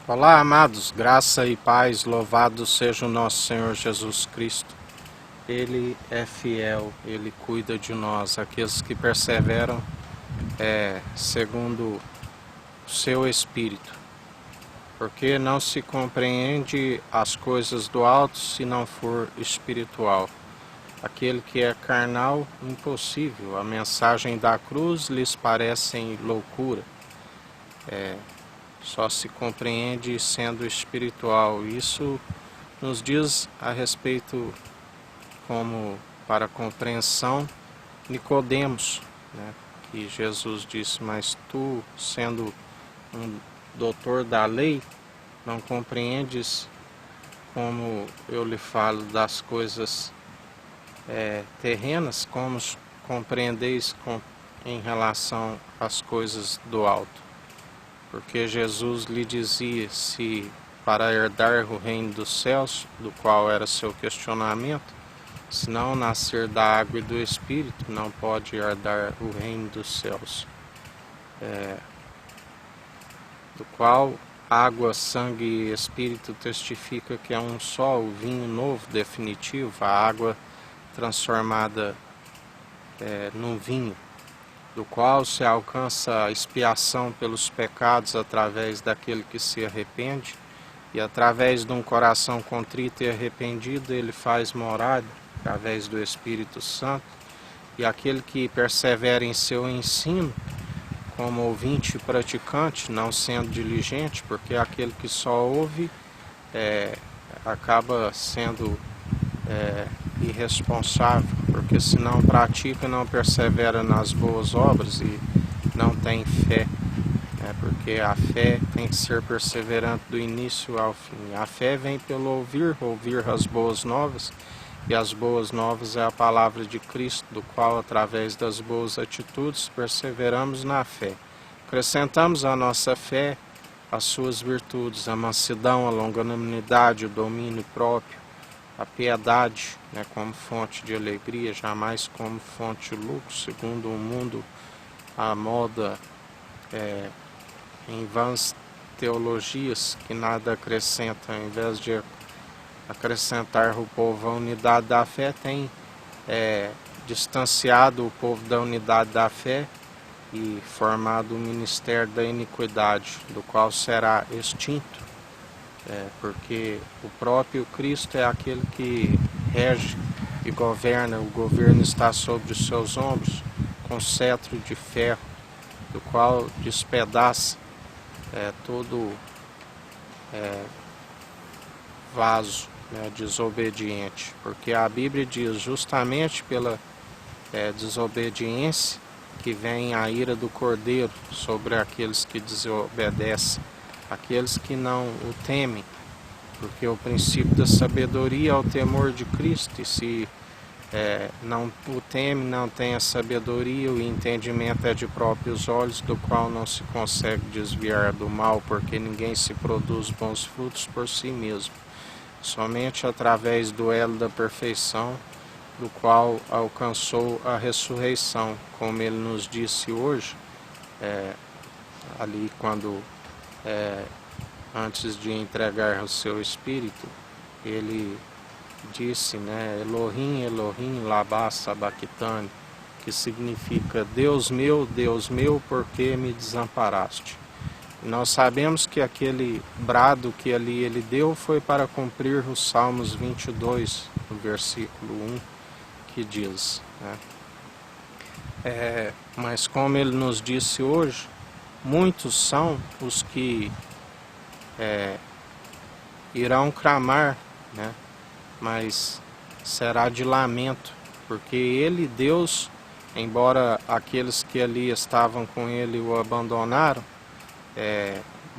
Olá, amados, graça e paz, louvado seja o nosso Senhor Jesus Cristo. Ele é fiel, Ele cuida de nós, aqueles que perseveram segundo o seu Espírito. Porque não se compreende as coisas do alto se não for espiritual. Aquele que é carnal, impossível. A mensagem da cruz lhes parece loucura. Só se compreende sendo espiritual. Isso nos diz a respeito, como para compreensão, Nicodemos, né? Que Jesus disse: mas tu, sendo um doutor da lei, não compreendes como eu lhe falo das coisas terrenas, como compreendeis em relação às coisas do alto. Porque Jesus lhe dizia se para herdar o reino dos céus, do qual era seu questionamento, se não nascer da água e do Espírito, não pode herdar o reino dos céus. Do qual água, sangue e Espírito testifica que é um só, o vinho novo, definitivo, a água transformada no vinho, do qual se alcança a expiação pelos pecados através daquele que se arrepende, e através de um coração contrito e arrependido ele faz morada, através do Espírito Santo, e aquele que persevera em seu ensino, como ouvinte e praticante, não sendo diligente, porque aquele que só ouve acaba sendo irresponsável, porque se não pratica, não persevera nas boas obras e não tem fé, porque a fé tem que ser perseverante do início ao fim. A fé vem pelo ouvir as boas novas, e as boas novas é a palavra de Cristo, do qual, através das boas atitudes, perseveramos na fé. Acrescentamos à nossa fé as suas virtudes, a mansidão, a longanimidade, o domínio próprio, a piedade, como fonte de alegria, jamais como fonte de lucro, segundo o mundo, a moda em vãs teologias que nada acrescentam. Ao invés de acrescentar o povo à unidade da fé, tem distanciado o povo da unidade da fé e formado o ministério da iniquidade, do qual será extinto. Porque o próprio Cristo é aquele que rege e governa, o governo está sobre os seus ombros, com cetro de ferro, do qual despedaça todo vaso desobediente, porque a Bíblia diz justamente pela desobediência que vem a ira do Cordeiro sobre aqueles que desobedecem, aqueles que não o temem, porque o princípio da sabedoria é o temor de Cristo, e se não o teme, não tem a sabedoria, o entendimento é de próprios olhos, do qual não se consegue desviar do mal, porque ninguém se produz bons frutos por si mesmo, somente através do elo da perfeição, do qual alcançou a ressurreição, como ele nos disse hoje, ali quando antes de entregar o seu Espírito, ele disse, Elohim, Elohim, lama sabachthani, que significa Deus meu, por que me desamparaste? E nós sabemos que aquele brado que ali ele deu foi para cumprir os Salmos 22, no versículo 1, que diz, mas como ele nos disse hoje, muitos são os que irão clamar, mas será de lamento, porque ele, Deus, embora aqueles que ali estavam com ele o abandonaram,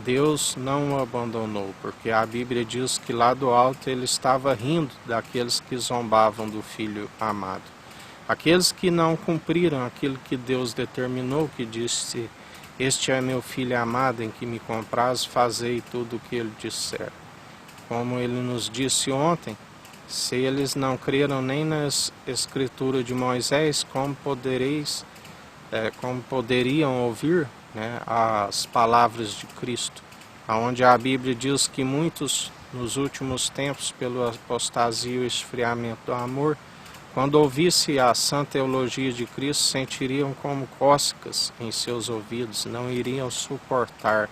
Deus não o abandonou, porque a Bíblia diz que lá do alto ele estava rindo daqueles que zombavam do Filho amado. Aqueles que não cumpriram aquilo que Deus determinou, que disse: este é meu Filho amado, em que me compraz, fazei tudo o que ele disser. Como ele nos disse ontem, se eles não creram nem nas Escrituras de Moisés, como poderiam ouvir as palavras de Cristo? onde a Bíblia diz que muitos, nos últimos tempos, pelo apostasia e o esfriamento do amor, quando ouvisse a sã teologia de Cristo, sentiriam como cócegas em seus ouvidos, não iriam suportar,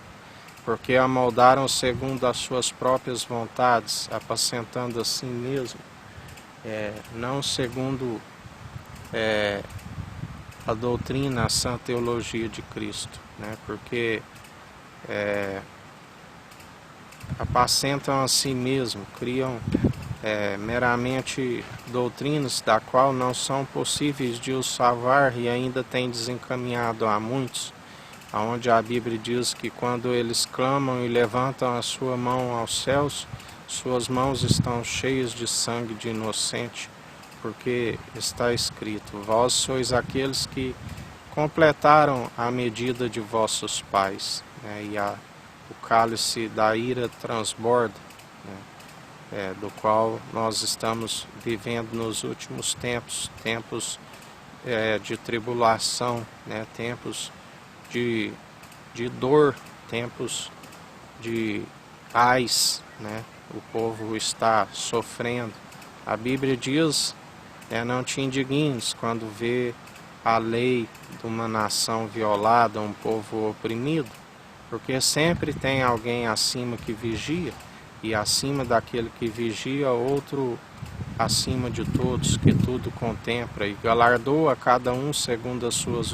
porque amoldaram segundo as suas próprias vontades, apacentando a si mesmo, não segundo a doutrina, a sã teologia de Cristo, né? Porque apacentam a si mesmo, criam meramente doutrinas da qual não são possíveis de os salvar e ainda tem desencaminhado a muitos, onde a Bíblia diz que quando eles clamam e levantam a sua mão aos céus, suas mãos estão cheias de sangue de inocente, porque está escrito: vós sois aqueles que completaram a medida de vossos pais, né? E o cálice da ira transborda, né? Do qual nós estamos vivendo nos últimos tempos, tempos de tribulação, né? Tempos de dor, tempos de paz, né? O povo está sofrendo. A Bíblia diz, não te indignes quando vê a lei de uma nação violada, um povo oprimido, porque sempre tem alguém acima que vigia, e acima daquele que vigia, outro acima de todos, que tudo contempla, e galardoa a cada um segundo as suas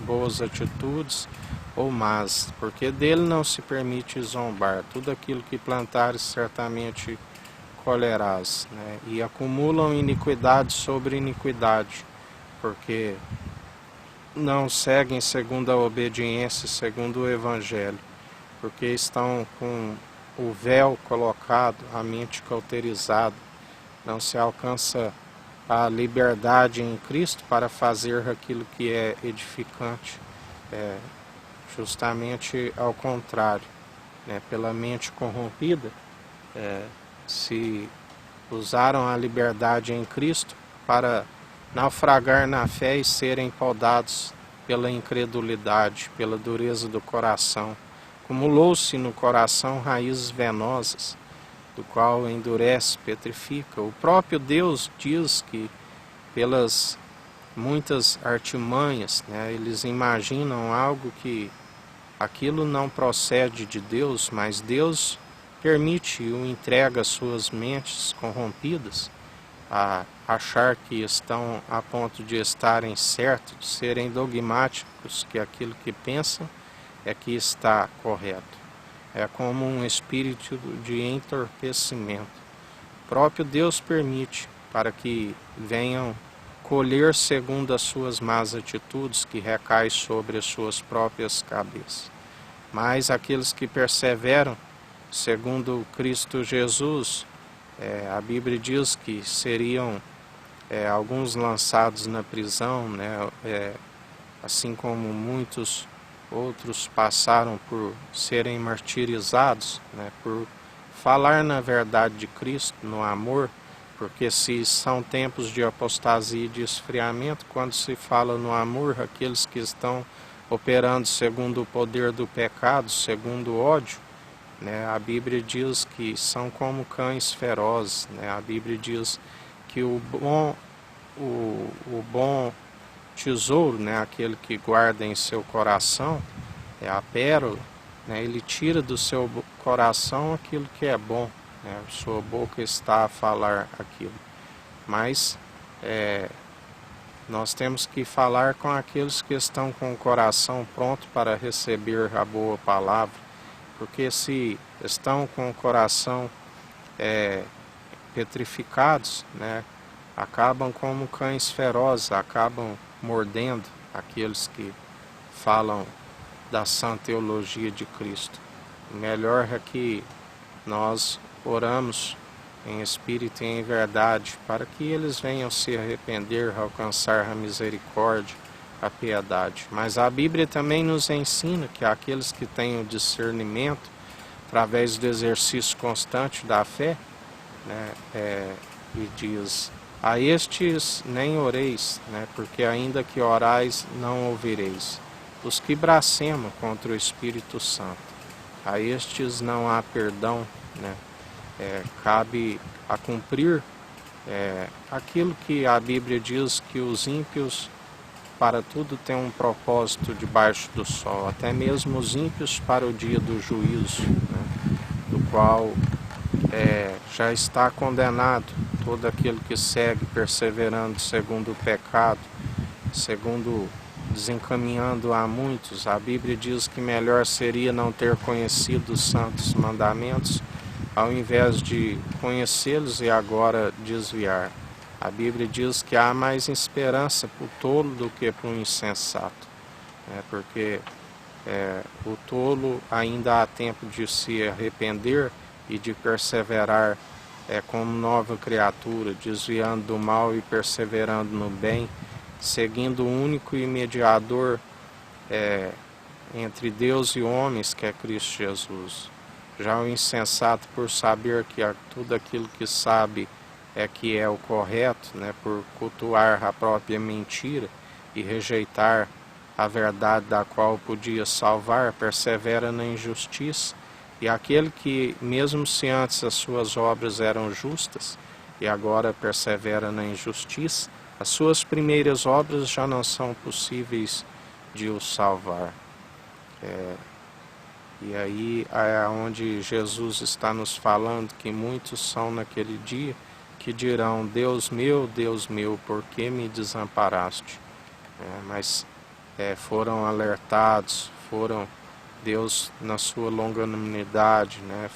boas atitudes ou más, porque dele não se permite zombar. Tudo aquilo que plantares certamente colherás, né? E acumulam iniquidade sobre iniquidade, porque não seguem segundo a obediência, segundo o Evangelho, porque estão com o véu colocado, a mente cauterizada, não se alcança a liberdade em Cristo para fazer aquilo que é edificante, justamente ao contrário, né? Pela mente corrompida, se usaram a liberdade em Cristo para naufragar na fé e serem podados pela incredulidade, pela dureza do coração. Acumulou-se no coração raízes venosas, do qual endurece, petrifica. O próprio Deus diz que pelas muitas artimanhas, né, eles imaginam algo que aquilo não procede de Deus, mas Deus permite e o entrega às suas mentes corrompidas a achar que estão a ponto de estarem certos, de serem dogmáticos, que aquilo que pensam é que está correto. É como um espírito de entorpecimento. O próprio Deus permite para que venham colher segundo as suas más atitudes, que recaem sobre as suas próprias cabeças. Mas aqueles que perseveram, segundo Cristo Jesus, a Bíblia diz que seriam alguns lançados na prisão, né? Assim como muitos outros passaram por serem martirizados, né? Por falar na verdade de Cristo, no amor, porque se são tempos de apostasia e de esfriamento, quando se fala no amor, aqueles que estão operando segundo o poder do pecado, segundo o ódio, né? A Bíblia diz que são como cães ferozes, né? A Bíblia diz que o bom tesouro, né? Aquele que guarda em seu coração, é a pérola, né? Ele tira do seu coração aquilo que é bom, né? Sua boca está a falar aquilo. Mas nós temos que falar com aqueles que estão com o coração pronto para receber a boa palavra, porque se estão com o coração petrificados, né, acabam como cães ferozes, acabam mordendo aqueles que falam da sã teologia de Cristo. O melhor é que nós oramos em espírito e em verdade, para que eles venham se arrepender, alcançar a misericórdia, a piedade. Mas a Bíblia também nos ensina que aqueles que têm o discernimento, através do exercício constante da fé, né, e diz: a estes nem oreis, né, porque ainda que orais não ouvireis, os que blasfemam contra o Espírito Santo. a estes não há perdão, né? Cabe a cumprir aquilo que a Bíblia diz, que os ímpios para tudo tem um propósito debaixo do sol, até mesmo os ímpios para o dia do juízo, né? Do qual já está condenado todo aquele que segue perseverando segundo o pecado, segundo desencaminhando a muitos. A Bíblia diz que melhor seria não ter conhecido os santos mandamentos, ao invés de conhecê-los e agora desviar. A Bíblia diz que há mais esperança para o tolo do que para o insensato, porque o tolo ainda há tempo de se arrepender e de perseverar como nova criatura, desviando do mal e perseverando no bem, seguindo o único e mediador entre Deus e homens, que é Cristo Jesus. Já o insensato, por saber que tudo aquilo que sabe que é o correto, né, por cultuar a própria mentira e rejeitar a verdade da qual podia salvar, persevera na injustiça. E aquele que, mesmo se antes as suas obras eram justas, e agora persevera na injustiça, as suas primeiras obras já não são possíveis de o salvar. E aí é onde Jesus está nos falando que muitos são naquele dia que dirão: Deus meu, por que me desamparaste? Mas foram alertados, Deus na sua longanimidade, né,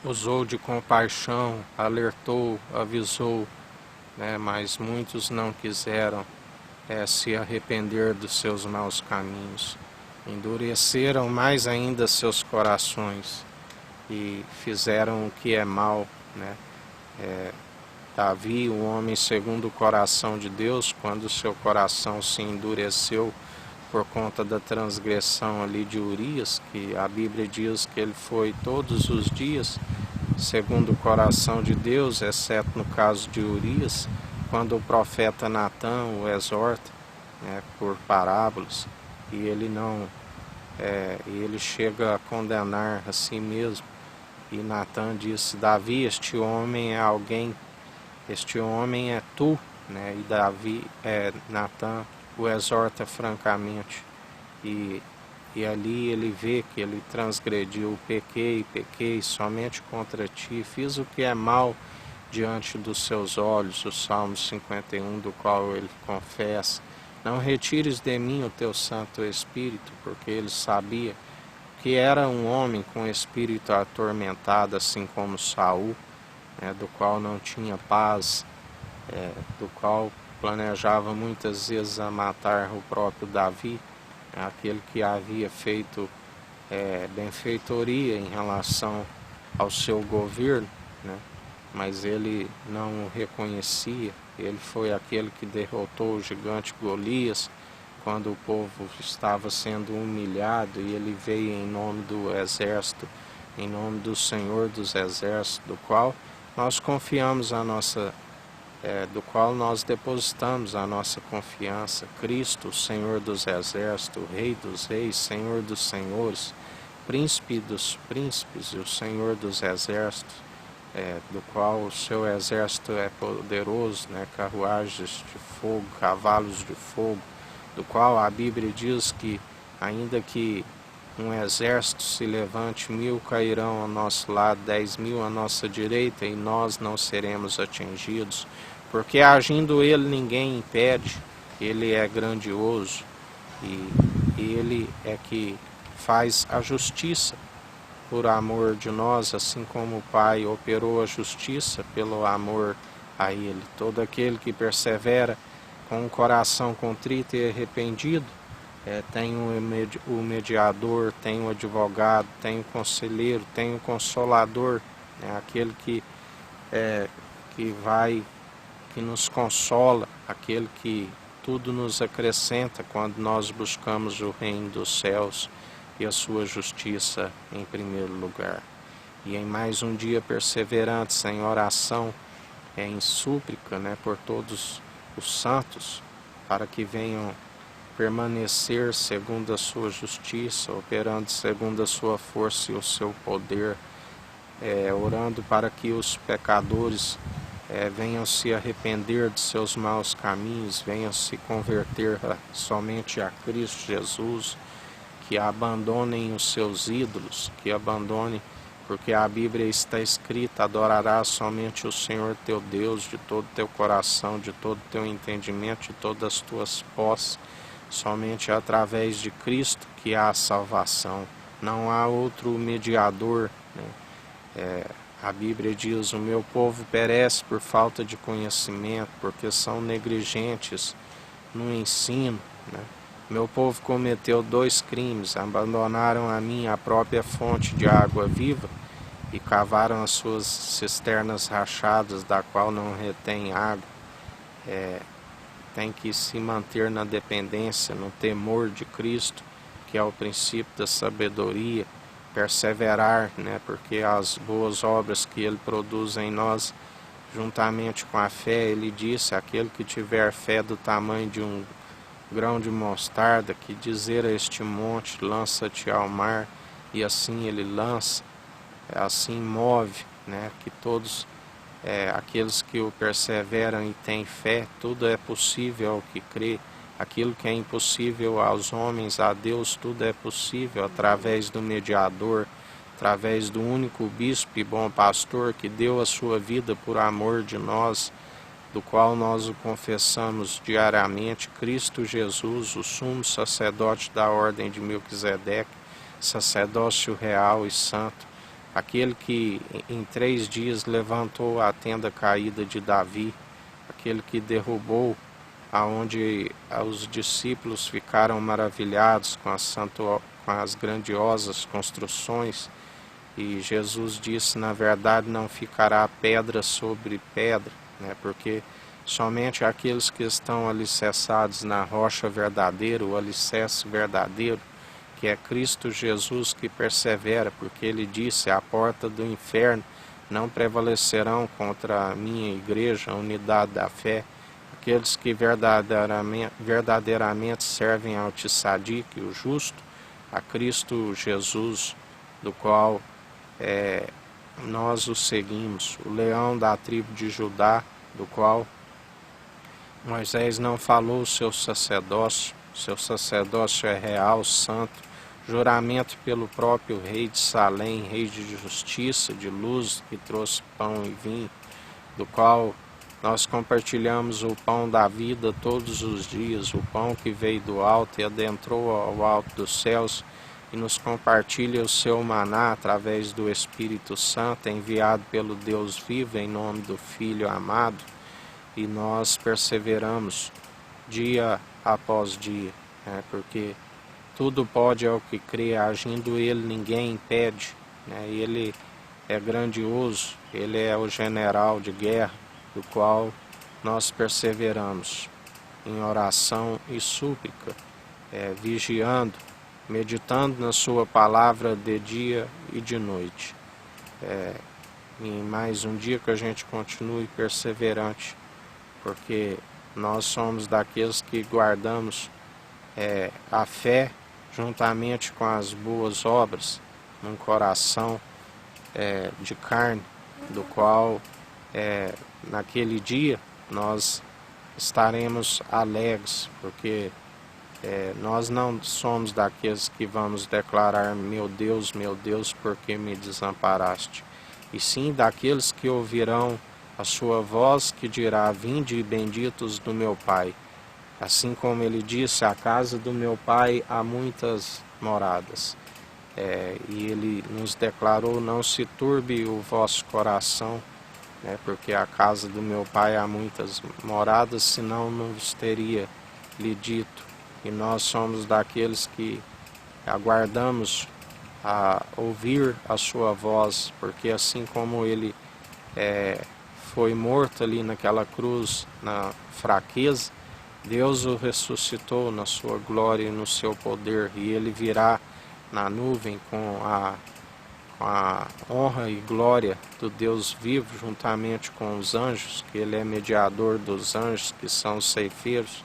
usou de compaixão, alertou, avisou, né, mas muitos não quiseram se arrepender dos seus maus caminhos. Endureceram mais ainda seus corações e fizeram o que é mal, né? Davi, o homem segundo o coração de Deus, quando seu coração se endureceu por conta da transgressão ali de Urias, que a Bíblia diz que ele foi todos os dias segundo o coração de Deus, exceto no caso de Urias, quando o profeta Natã o exorta, né, por parábolas, e ele não ele chega a condenar a si mesmo. E Natã disse: Davi, este homem é tu, né? E Natã o exorta francamente. E ali ele vê que ele transgrediu: pequei, somente contra ti, fiz o que é mal diante dos seus olhos, o Salmo 51, do qual ele confessa: não retires de mim o teu Santo Espírito, porque ele sabia que era um homem com espírito atormentado, assim como Saul, do qual não tinha paz, do qual planejava muitas vezes a matar o próprio Davi, aquele que havia feito benfeitoria em relação ao seu governo, né? Mas ele não o reconhecia. Ele foi aquele que derrotou o gigante Golias quando o povo estava sendo humilhado, e ele veio em nome do exército, em nome do Senhor dos Exércitos, do qual nós confiamos do qual nós depositamos a nossa confiança. Cristo, o Senhor dos Exércitos, o Rei dos Reis, Senhor dos Senhores, Príncipe dos Príncipes e o Senhor dos Exércitos, do qual o seu exército é poderoso, né? Carruagens de fogo, cavalos de fogo, do qual a Bíblia diz que, ainda que um exército se levante, 1000 cairão ao nosso lado, 10.000 à nossa direita, e nós não seremos atingidos, porque agindo ele ninguém impede. Ele é grandioso e ele é que faz a justiça por amor de nós, assim como o Pai operou a justiça pelo amor a ele. Todo aquele que persevera com um coração contrito e arrependido tem o mediador, tem o advogado, tem o conselheiro, tem o consolador, aquele que nos consola, aquele que tudo nos acrescenta quando nós buscamos o reino dos céus e a sua justiça em primeiro lugar. E em mais um dia perseverantes em oração, em súplica, por todos os santos, para que venham permanecer segundo a sua justiça, operando segundo a sua força e o seu poder, orando para que os pecadores venham se arrepender de seus maus caminhos, venham se converter somente a Cristo Jesus, que abandonem os seus ídolos, que abandonem, porque a Bíblia está escrita: adorarás somente o Senhor teu Deus de todo o teu coração, de todo o teu entendimento, de todas as tuas posses. Somente através de Cristo que há a salvação. Não há outro mediador, né? A Bíblia diz: o meu povo perece por falta de conhecimento, porque são negligentes no ensino, né? Meu povo cometeu 2 crimes: abandonaram a mim a própria fonte de água viva e cavaram as suas cisternas rachadas, da qual não retém água. Tem que se manter na dependência, no temor de Cristo, que é o princípio da sabedoria, perseverar, né? Porque as boas obras que Ele produz em nós, juntamente com a fé, Ele disse: aquele que tiver fé do tamanho de um grão de mostarda, que dizer a este monte: lança-te ao mar, e assim ele lança, assim move, né? Que todos aqueles que o perseveram e têm fé, tudo é possível ao que crê. Aquilo que é impossível aos homens, a Deus tudo é possível, através do mediador, através do único bispo e bom pastor que deu a sua vida por amor de nós, do qual nós o confessamos diariamente, Cristo Jesus, o sumo sacerdote da ordem de Melquisedeque, sacerdócio real e santo, aquele que em 3 dias levantou a tenda caída de Davi, aquele que derrubou aonde os discípulos ficaram maravilhados com as grandiosas construções, e Jesus disse: na verdade não ficará pedra sobre pedra, né? Porque somente aqueles que estão alicerçados na rocha verdadeira, o alicerce verdadeiro, que é Cristo Jesus, que persevera, porque Ele disse: a porta do inferno não prevalecerão contra a minha igreja, a unidade da fé. Aqueles que verdadeiramente servem ao Tzadik, o justo, a Cristo Jesus, do qual nós o seguimos, o leão da tribo de Judá, do qual Moisés não falou o seu sacerdócio é real, santo, juramento pelo próprio rei de Salém, rei de justiça, de luz, que trouxe pão e vinho, do qual nós compartilhamos o pão da vida todos os dias, o pão que veio do alto e adentrou ao alto dos céus, e nos compartilha o seu maná através do Espírito Santo, enviado pelo Deus vivo em nome do Filho amado, e nós perseveramos dia após dia, né? Porque tudo pode ao que crê, agindo Ele ninguém impede, né? Ele é grandioso, Ele é o general de guerra, do qual nós perseveramos em oração e súplica, vigiando, meditando na sua palavra de dia e de noite. Em mais um dia que a gente continue perseverante, porque nós somos daqueles que guardamos a fé juntamente com as boas obras num coração de carne, do qual naquele dia nós estaremos alegres, porque nós não somos daqueles que vamos declarar: meu Deus, por que me desamparaste? E sim daqueles que ouvirão a sua voz, que dirá: vinde benditos do meu Pai. Assim como Ele disse: a casa do meu Pai há muitas moradas. E Ele nos declarou: não se turbe o vosso coração, né? Porque a casa do meu Pai há muitas moradas, senão não vos teria lhe dito. E nós somos daqueles que aguardamos a ouvir a sua voz, porque assim como Ele foi morto ali naquela cruz, na fraqueza, Deus o ressuscitou na sua glória e no seu poder, e Ele virá na nuvem com a honra e glória do Deus vivo, juntamente com os anjos, que Ele é mediador dos anjos, que são os ceifeiros,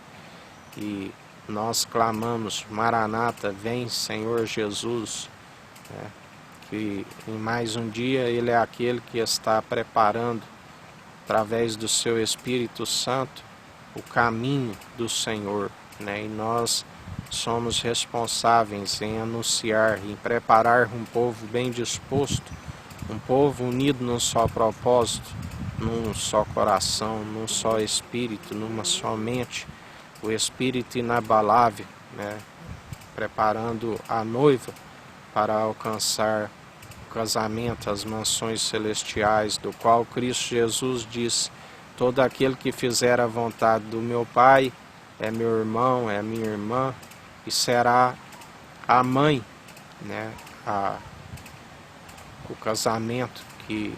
e nós clamamos: Maranata, vem Senhor Jesus, que em mais um dia Ele é aquele que está preparando, através do seu Espírito Santo, o caminho do Senhor, e nós somos responsáveis em anunciar, em preparar um povo bem disposto, um povo unido num só propósito, num só coração, num só espírito, numa só mente, o espírito inabalável, preparando a noiva para alcançar o casamento, as mansões celestiais, do qual Cristo Jesus diz: todo aquele que fizer a vontade do meu Pai é meu irmão, é minha irmã, e será a mãe, o casamento que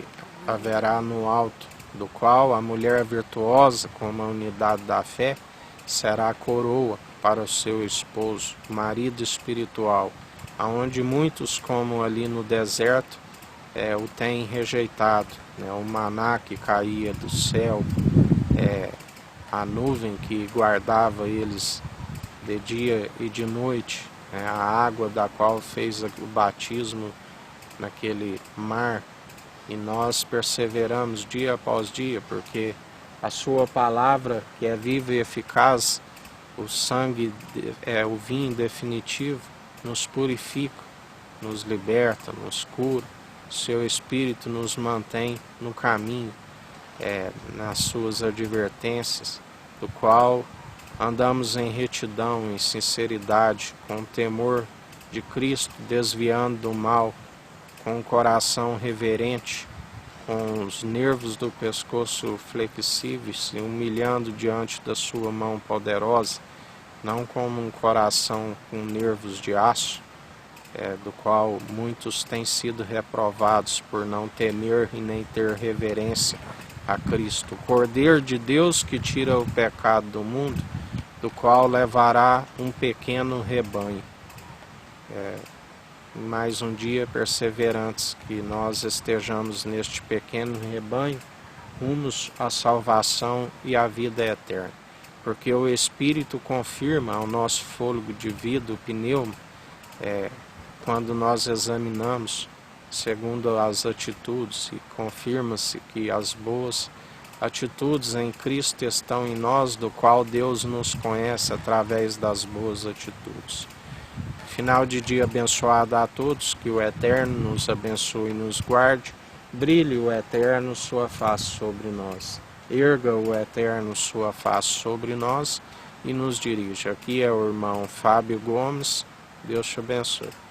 haverá no alto, do qual a mulher virtuosa, como a unidade da fé, será a coroa para o seu esposo, marido espiritual, aonde muitos, como ali no deserto, o têm rejeitado, o maná que caía do céu, a nuvem que guardava eles de dia e de noite, a água da qual fez o batismo naquele mar, e nós perseveramos dia após dia, porque a sua palavra, que é viva e eficaz, o sangue é o vinho definitivo, nos purifica, nos liberta, nos cura, o seu Espírito nos mantém no caminho, nas suas advertências, do qual andamos em retidão, em sinceridade, com o temor de Cristo, desviando do mal, com o coração reverente, com os nervos do pescoço flexíveis, se humilhando diante da sua mão poderosa, não como um coração com nervos de aço, do qual muitos têm sido reprovados por não temer e nem ter reverência a Cristo, o Cordeiro de Deus que tira o pecado do mundo, do qual levará um pequeno rebanho. Mais um dia perseverantes, que nós estejamos neste pequeno rebanho, rumos à salvação e à vida eterna. Porque o Espírito confirma ao nosso fôlego de vida, o pneuma, quando nós examinamos segundo as atitudes, e confirma-se que as boas atitudes em Cristo estão em nós, do qual Deus nos conhece através das boas atitudes. Final de dia abençoado a todos, que o Eterno nos abençoe e nos guarde, brilhe o Eterno sua face sobre nós, erga o Eterno sua face sobre nós e nos dirija. Aqui é o irmão Fábio Gomes, Deus te abençoe.